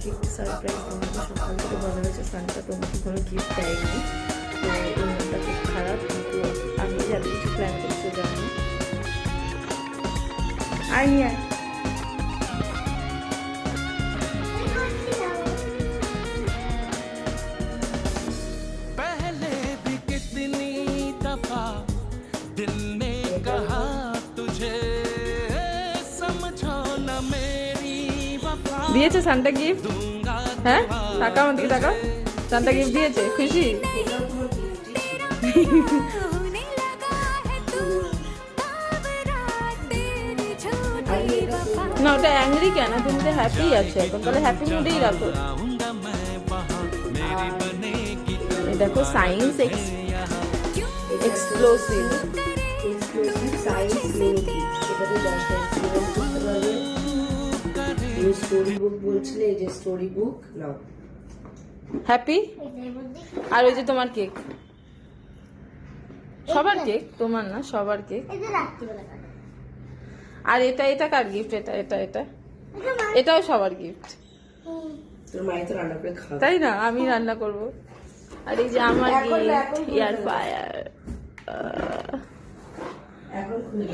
Gift surprise তোমাকে সকাল থেকে বলা হয়েছে সান্তা তোমাকে কোনো গিফট দেয়নি, তো এই মনটা খুব খারাপ, কিন্তু আমি যাতে কিছু প্ল্যান করতে জানি। আর নিয়ে দিয়েছে সান্টা গিফট। হ্যাঁ টাকা আমার দিকে টাকা, সান্টা গিফট দিয়েছে, খুশি? না ওটা অ্যাংরি কেন, তুমি তো হ্যাপি আছে এখন, তাহলে হ্যাপি মুডেই রাখো। দেখো science explosive science story book বলছিলে, এই যে স্টোরি বুক নাও। হ্যাপি। আর ওই যে তোমার কেক, সবার কেক, তোমার না সবার কেক। আর এটা এটা কার গিফট? এটা এটা এটা এটাও সবার গিফট। তোর মাই তো রান্না করে খাওয়া, তাই না? আমি রান্না করব। আর এই যে আমার গিফট এয়ার ফায়ার। এখন খুলে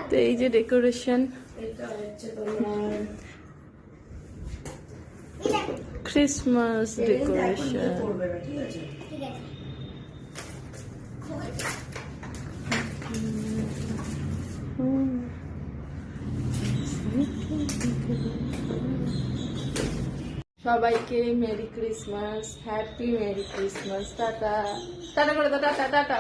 তো এই যে ডেকোরেশন, এটা হচ্ছে তোমার ক্রিসমাস ডেকোরেশন। সবাইকে merry Christmas, happy merry Christmas. Tata tata করে দাও, টাটা টাটা।